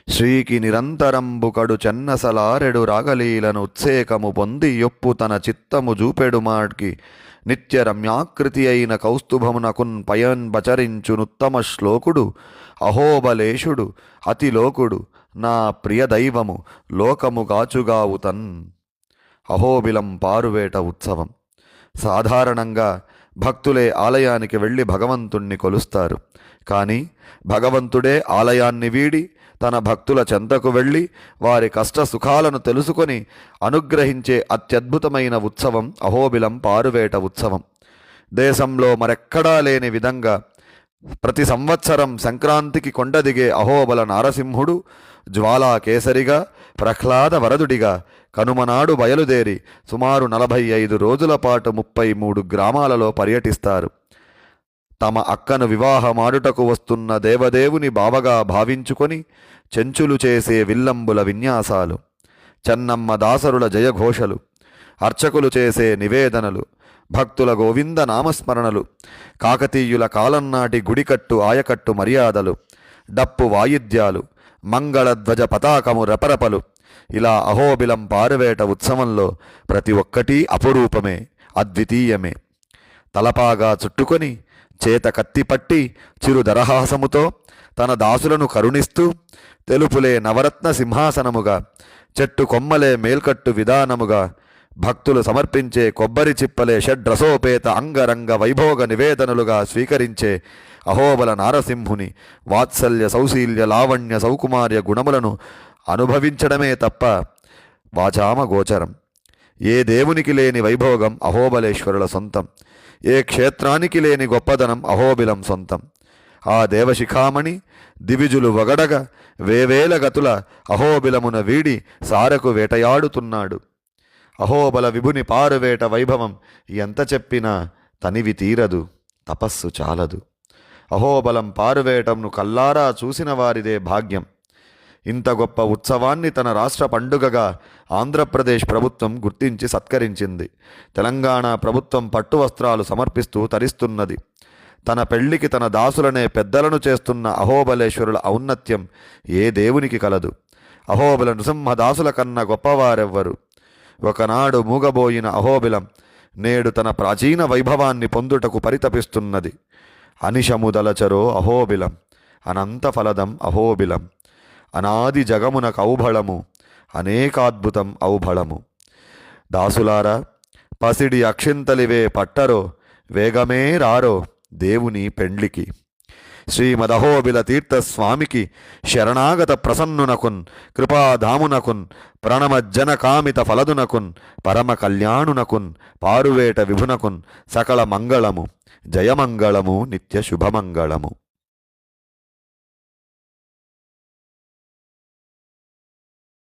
శ్రీకి నిరంతరంబు కడు చెన్నసలారెడు రాగలీలను ఉత్సేకము పొంది యొప్పు తన చిత్తము జూపెడు మాడ్కి నిత్య రమ్యాకృతి అయిన కౌస్తుభమునకున్ పయన్ బచరించునుత్తమ శ్లోకుడు అహోబలేశుడు అతిలోకుడు నా ప్రియ దైవము లోకము గాచుగావుతన్. అహోబిలం పారువేట ఉత్సవం. సాధారణంగా భక్తులే ఆలయానికి వెళ్ళి భగవంతుణ్ణి కొలుస్తారు. కానీ భగవంతుడే ఆలయాన్ని వీడి తన భక్తుల చెంతకు వెళ్ళి వారి కష్ట సుఖాలను తెలుసుకొని అనుగ్రహించే అత్యద్భుతమైన ఉత్సవం అహోబిలం పారువేట ఉత్సవం. దేశంలో మరెక్కడా లేని విధంగా ప్రతి సంవత్సరం సంక్రాంతికి కొండదిగే అహోబల నారసింహుడు జ్వాలా కేసరిగా ప్రహ్లాద వరదుడిగా కనుమనాడు బయలుదేరి సుమారు 45 రోజుల పాటు 33 గ్రామాలలో పర్యటిస్తారు. తమ అక్కను వివాహమాడుటకు వస్తున్న దేవదేవుని బావగా భావించుకొని చెంచులు చేసే విల్లంబుల విన్యాసాలు, చెన్నమ్మ దాసరుల జయఘోషలు, అర్చకులు చేసే నివేదనలు, భక్తుల గోవింద నామస్మరణలు, కాకతీయుల కాలంనాటి గుడికట్టు ఆయకట్టు మర్యాదలు, డప్పు వాయిద్యాలు, మంగళధ్వజ పతాకము రెపరెపలు, ఇలా అహోబిలం పారువేట ఉత్సవంలో ప్రతి ఒక్కటీ అపురూపమే, అద్వితీయమే. తలపాగా చుట్టుకొని చేత కత్తిపట్టి చిరు దరహాసముతో తన దాసులను కరుణిస్తూ తెలుపులే నవరత్న సింహాసనముగా, చెట్టు కొమ్మలే మేల్కట్టు విధానముగా, భక్తులు సమర్పించే కొబ్బరి చిప్పలే షడ్రసోపేత అంగరంగ వైభోగ నివేదనలుగా స్వీకరించే అహోబల నారసింహుని వాత్సల్య సౌశీల్య లావణ్య సౌకుమార్య గుణములను అనుభవించడమే తప్ప వాచామ గోచరం. ఏ దేవునికి లేని వైభోగం అహోబలేశ్వరుల సొంతం. ఏ క్షేత్రానికి లేని గొప్పదనం అహోబిలం సొంతం. ఆ దేవశిఖామణి దివిజులు వగడగా వేవేల గతుల అహోబిలమున వీడి సారకు వేటయాడుతున్నాడు. అహోబల విభుని పారువేట వైభవం ఎంత చెప్పినా తనివి తీరదు, తపస్సు చాలదు. అహోబలం పారువేటంను కల్లారా చూసిన వారిదే భాగ్యం. ఇంత గొప్ప ఉత్సవాన్ని తన రాష్ట్ర పండుగగా ఆంధ్రప్రదేశ్ ప్రభుత్వం గుర్తించి సత్కరించింది. తెలంగాణ ప్రభుత్వం పట్టు వస్త్రాలు సమర్పిస్తూ తరిస్తున్నది. తన పెళ్లికి తన దాసులనే పెద్దలను చేస్తున్న అహోబలేశ్వరుల ఔన్నత్యం ఏ దేవునికి కలదు. అహోబల నృసింహదాసుల కన్నా గొప్పవారెవ్వరు. ఒకనాడు మూగబోయిన అహోబిలం నేడు తన ప్రాచీన వైభవాన్ని పొందుటకు పరితపిస్తున్నది. అనిశముదలచరో అహోబిలం అనంత ఫలదం అహోబిలం అనాది జగమున కౌభళము అనేకాద్భుతం ఔభళము. దాసులారా, పసిడి అక్షింతలివే పట్టరో వేగమే రారో దేవుని పెండ్లికి. శ్రీమదహోబిల తీర్థస్వామికి శరణాగత ప్రసన్నునకున్ కృపాధామునకున్ ప్రణమజ్జన కామిత ఫలదునకున్ పరమ కళ్యాణునకున్ పారువేట విభునకున్ సకల మంగళము జయమంగళము నిత్య శుభమంగళము.